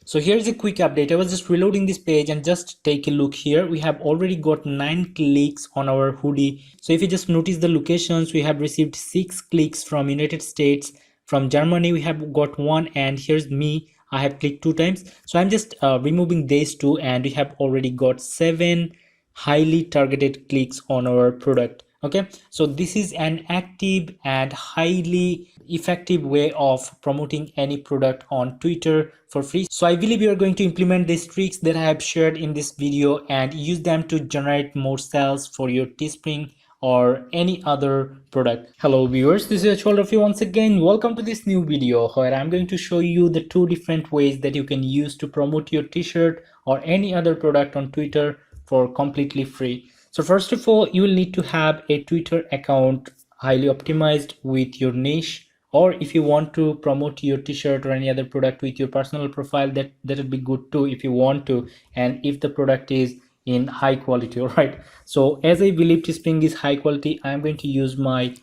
So here's a quick update. I was just reloading this page and just take a look here. We have already got 9 clicks on our hoodie. So if you just notice the locations, we have received 6 clicks from United States. From Germany we have got 1, and here's me. I have clicked 2 times. So I'm just removing these 2, and we have already got 7 highly targeted clicks on our product. Okay, so this is an active and highly effective way of promoting any product on Twitter for free. So I believe you are going to implement these tricks that I have shared in this video and use them to generate more sales for your Teespring or any other product. Hello viewers, this is Rafi once again. Welcome to this new video where I'm going to show you the 2 different ways that you can use to promote your t-shirt or any other product on Twitter for completely free. So first of all, you will need to have a Twitter account highly optimized with your niche, or if you want to promote your t-shirt or any other product with your personal profile, that would be good too if you want to, and if the product is in high quality. All right, so as I believe Teespring is high quality, I'm going to use my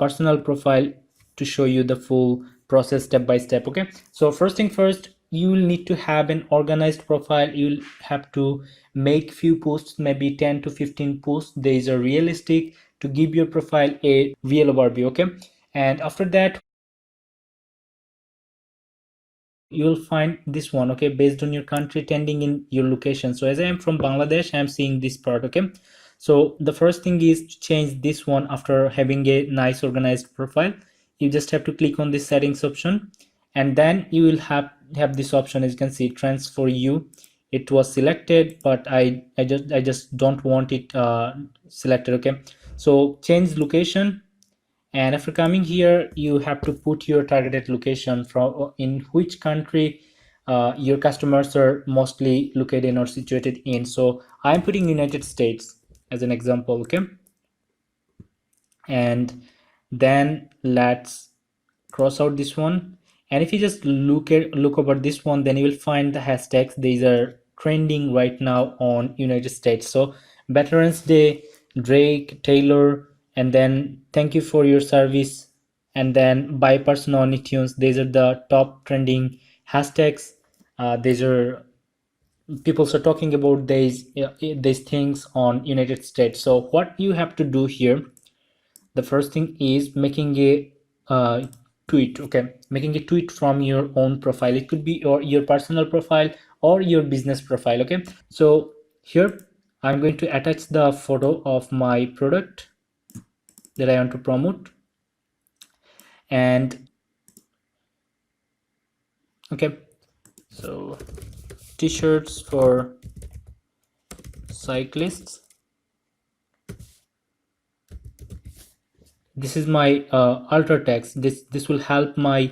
personal profile to show you the full process step by step. Okay, so first thing first, you will need to have an organized profile. You'll have to make few posts, maybe 10 to 15 posts. These are realistic to give your profile a real overview. Okay, and after that you will find this one. Okay, based on your country, trending in your location. So as I am from Bangladesh, I am seeing this part. Okay, so the first thing is to change this one. After having a nice organized profile, you just have to click on this settings option, and then you will have this option. As you can see, trends for you. It was selected, but I just don't want it selected. Okay, so change location, and after coming here you have to put your targeted location from in which country your customers are mostly located or situated in. So I'm putting United States as an example. Okay, and then let's cross out this one, and if you just look over this one, then you will find the hashtags. These are trending right now on United States. So Veterans Day, Drake, Taylor, and then thank you for your service, and then by person on iTunes. These are the top trending hashtags. These are people are talking about these things on United States. So what you have to do here, the first thing is making a tweet. Okay, making a tweet from your own profile. It could be your personal profile or your business profile. Okay, so here I'm going to attach the photo of my product that I want to promote. And okay, so t-shirts for cyclists. This is my alter text. This will help my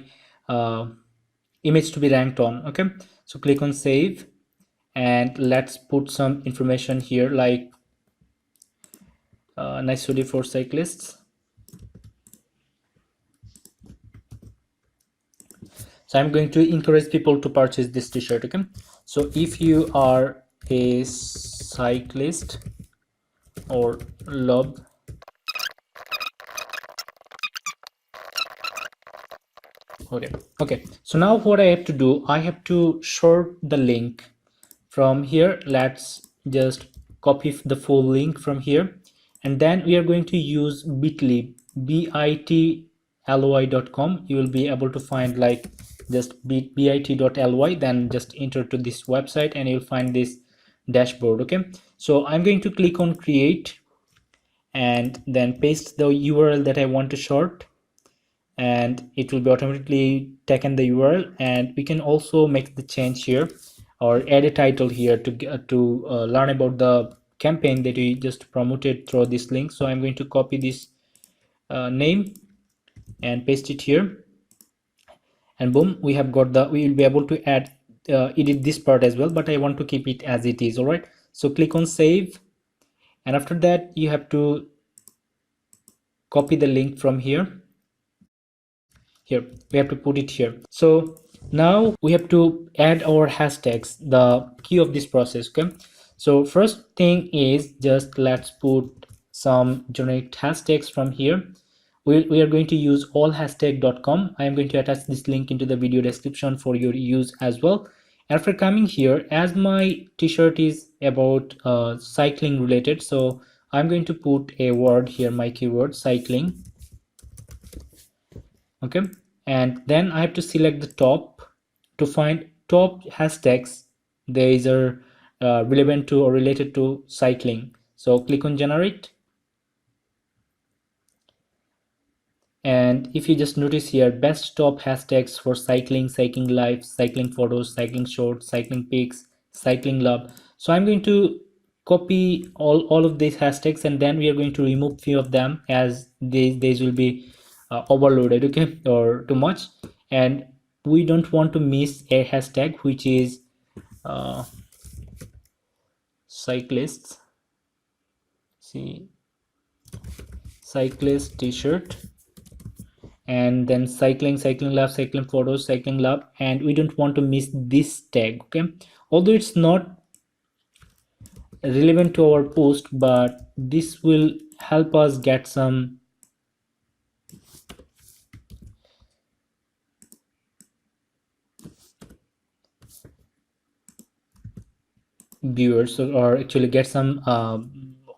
image to be ranked on. Okay, so click on save, and let's put some information here like nice hoodie for cyclists. So I'm going to encourage people to purchase this t-shirt. Okay, so if you are a cyclist or love, okay, so now what I have to do, I have to short the link from here. Let's just copy the full link from here, and then we are going to use bit.ly, bit.ly.com. You will be able to find like just bit.ly, then just enter to this website and you'll find this dashboard. Okay, so I'm going to click on create and then paste the URL that I want to short, and it will be automatically taken the URL. And we can also make the change here or add a title here to learn about the campaign that we just promoted through this link. So I'm going to copy this name and paste it here, and boom, we have got the, we will be able to add edit this part as well, but I want to keep it as it is. All right, so click on save, and after that you have to copy the link from here. Here we have to put it here. So now we have to add our hashtags, the key of this process. Okay, so first thing is just let's put some generic hashtags from here. We are going to use allhashtag.com. I am going to attach this link into the video description for your use as well. After coming here, as my t-shirt is about cycling related, so I'm going to put a word here, my keyword cycling. Okay, and then I have to select the top. To find top hashtags these are relevant to or related to cycling, so click on generate. And if you just notice here, best top hashtags for cycling, cycling life, cycling photos, cycling shorts, cycling pics, cycling love. So I'm going to copy all of these hashtags, and then we are going to remove few of them as these will be overloaded, okay, or too much. And we don't want to miss a hashtag, which is uh, cyclists. See, cyclist t-shirt, and then cycling, cycling lab, cycling photos, cycling lab, and we don't want to miss this tag. Okay, although it's not relevant to our post, but this will help us get some viewers, or actually get some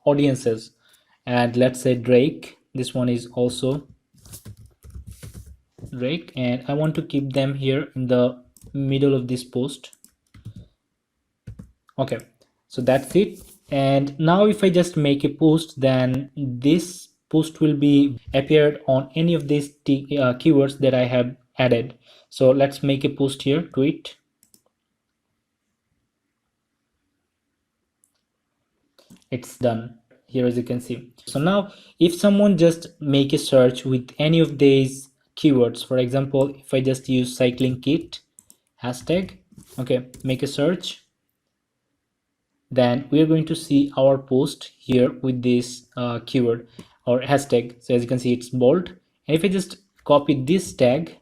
audiences. And let's say Drake, this one is also Drake, and I want to keep them here in the middle of this post. Okay, so that's it. And now if I just make a post, then this post will be appeared on any of these keywords that I have added. So let's make a post here, tweet. It's done here, as you can see. So now if someone just make a search with any of these keywords, for example, if I just use cycling kit hashtag, okay, make a search, then we are going to see our post here with this keyword or hashtag. So as you can see, it's bold, and if I just copy this tag,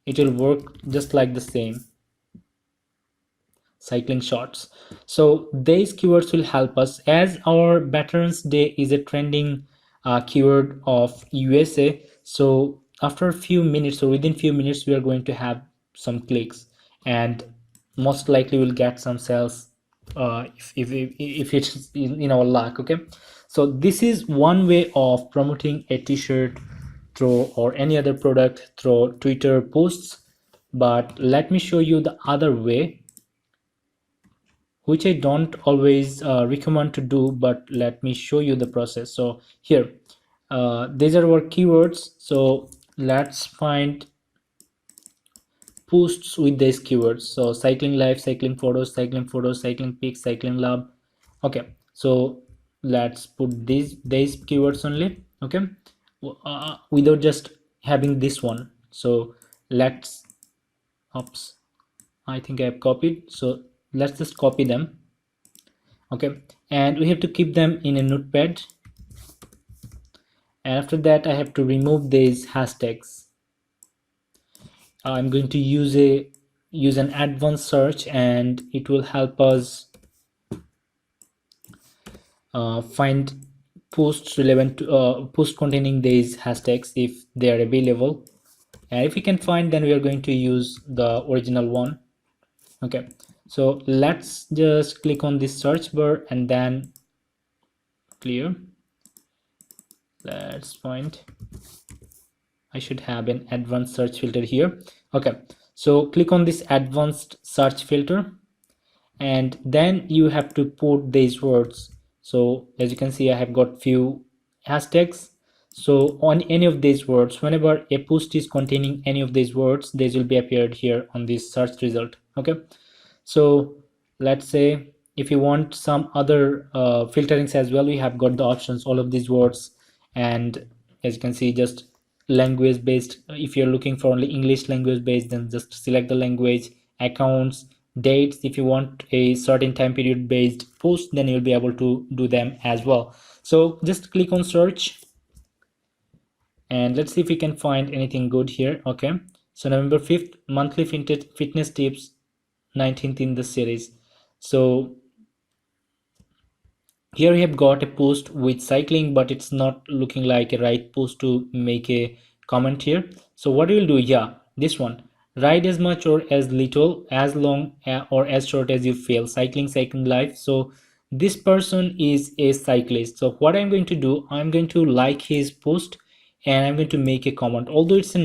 it will work just like the same, cycling shorts. So these keywords will help us, as our Veterans Day is a trending keyword of USA. So after a few minutes or within few minutes, we are going to have some clicks, and most likely we'll get some sales if it's in our luck. Okay, so this is one way of promoting a t-shirt through, or any other product through Twitter posts. But let me show you the other way, which I don't always recommend to do, but let me show you the process. So here, these are our keywords. So let's find posts with these keywords. So cycling life, cycling photos, cycling pics, cycling lab. Okay, so let's put these keywords only. Okay, without just having this one. So let's, oops, I think I have copied, so let's just copy them. Okay, and we have to keep them in a notepad, and after that I have to remove these hashtags. I'm going to use an advanced search, and it will help us find posts relevant to posts containing these hashtags if they are available. And if we can find, then we are going to use the original one. Okay, so let's just click on this search bar and then clear. Let's find, I should have an advanced search filter here. Okay, so click on this advanced search filter, and then you have to put these words. So as you can see, I have got few hashtags. So on any of these words, whenever a post is containing any of these words, these will be appeared here on this search result. Okay, so let's say if you want some other filterings as well, we have got the options, all of these words. And as you can see, just language based, if you're looking for only English language based, then just select the language. Accounts, dates, if you want a certain time period based post, then you'll be able to do them as well. So just click on search, and let's see if we can find anything good here. Okay, so November 5th, monthly fitness tips, 19th in the series. So here we have got a post with cycling, but it's not looking like a right post to make a comment here. So what we will do, yeah, this one, ride as much or as little, as long or as short as you feel. Cycling life. So this person is a cyclist. So what I'm going to do, I'm going to like his post and I'm going to make a comment. Although it's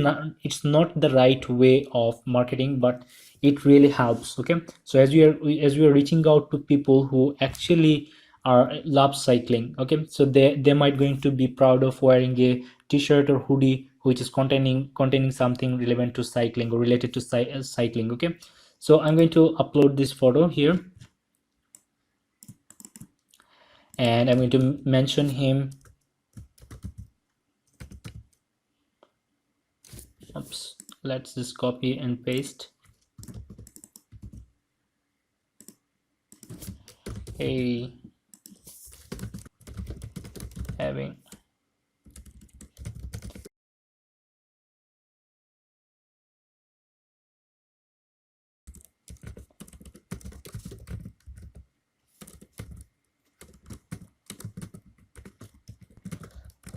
not the right way of marketing, but it really helps. Okay, so as we are reaching out to people who actually are love cycling. Okay, so they might going to be proud of wearing a t-shirt or hoodie which is containing something relevant to cycling or related to cycling. Okay, so I'm going to upload this photo here and I'm going to mention him. Oops, let's just copy and paste. Hey, having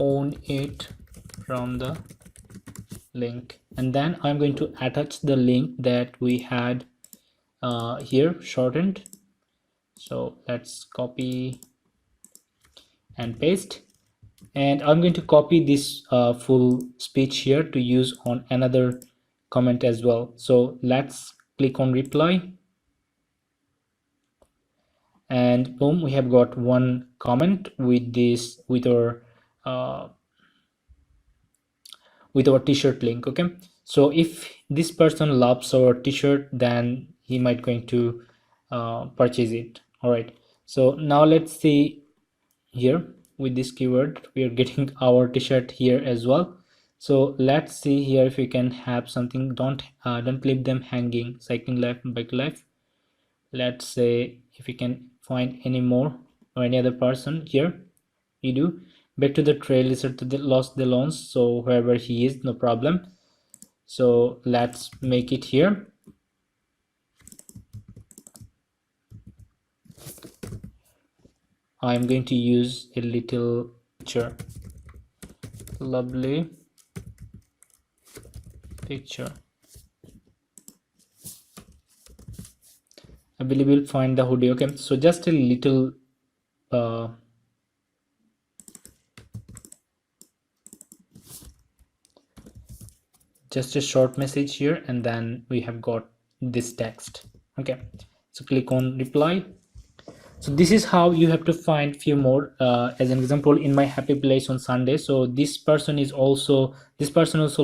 own it from the link, and then I'm going to attach the link that we had here shortened. So let's copy and paste, and I'm going to copy this full speech here to use on another comment as well. So let's click on reply, and boom, we have got one comment with this uh, with our t-shirt link. Okay, so if this person loves our t-shirt, then he might going to purchase it. All right, so now let's see here. With this keyword we are getting our t-shirt here as well. So let's see here if we can have something. Don't leave them hanging, cycling life, bike life. Let's say if we can find any more or any other person here. You do back to the trail, listen to the lost the loans. So wherever he is, no problem. So let's make it here. I'm going to use a little picture, lovely picture. I believe we'll find the hoodie. Okay, so just a little just a short message here, and then we have got this text. Okay, so click on reply. So this is how you have to find few more. As an example, in my happy place on Sunday, so this person also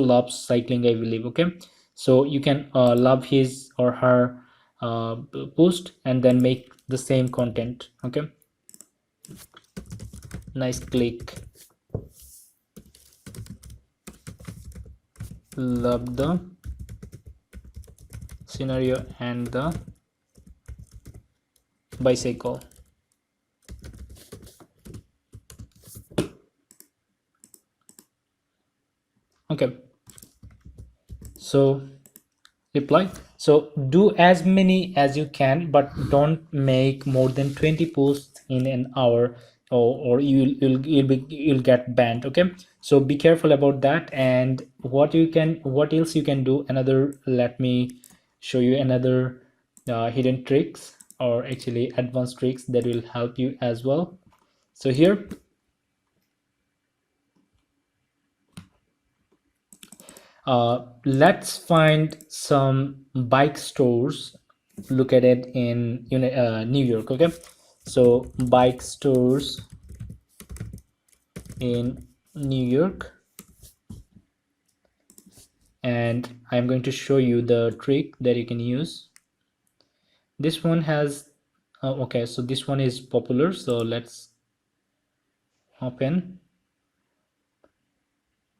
loves cycling, I believe. Okay, so you can love his or her uh, post and then make the same content. Okay, nice click, love the scenario and the bicycle. Okay, so reply. So do as many as you can, but don't make more than 20 posts in an hour, or you'll get banned. Okay, so be careful about that. And what else you can do, another, let me show you another hidden tricks, or actually advanced tricks that will help you as well. So here, let's find some bike stores located in New York. Okay, so bike stores in New York, and I'm going to show you the trick that you can use. This one has okay, so this one is popular, so let's open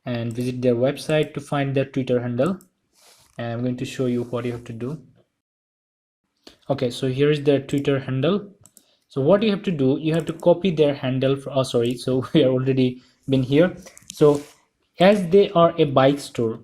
and visit their website to find their Twitter handle, and I'm going to show you what you have to do. Okay, so here is their Twitter handle. So what you have to do, you have to copy their handle for, oh sorry, so we are already been here. So as they are a bike store,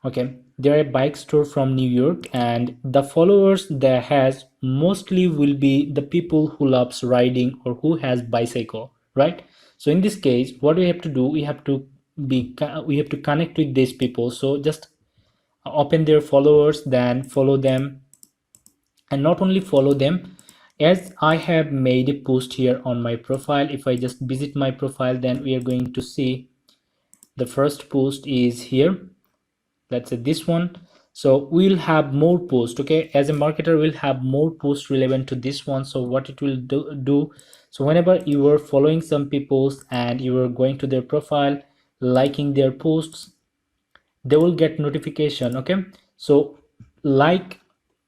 okay, they're a bike store from New York, and the followers that has mostly will be the people who loves riding or who has bicycle, right? So in this case, what we have to do, we have to connect with these people. So just open their followers, then follow them. And not only follow them, as I have made a post here on my profile, if I just visit my profile, then we are going to see the first post is here. Let's say this one. So we'll have more posts. Okay, as a marketer, we'll have more posts relevant to this one. So what it will do, so whenever you are following some people and you are going to their profile, liking their posts, they will get notification. Okay, so like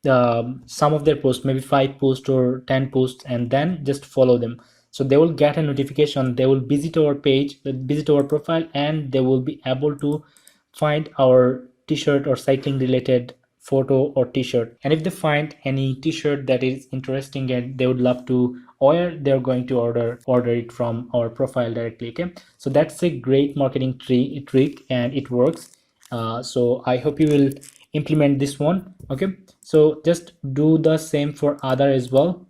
some of their posts, maybe 5 posts or 10 posts, and then just follow them. So they will get a notification, they will visit our page, visit our profile, and they will be able to find our t-shirt or cycling related photo or t-shirt. And if they find any t-shirt that is interesting and they would love to wear, they're going to order it from our profile directly. Okay, so that's a great marketing trick and it works. So I hope you will implement this one. Okay, so just do the same for other as well,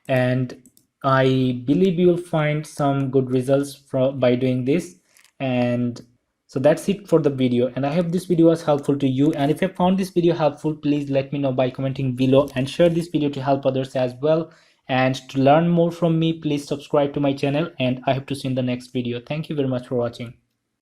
and I believe you will find some good results by doing this. And so that's it for the video, and I hope this video was helpful to you. And if you found this video helpful, please let me know by commenting below and share this video to help others as well. And to learn more from me, please subscribe to my channel, and I hope to see you in the next video. Thank you very much for watching.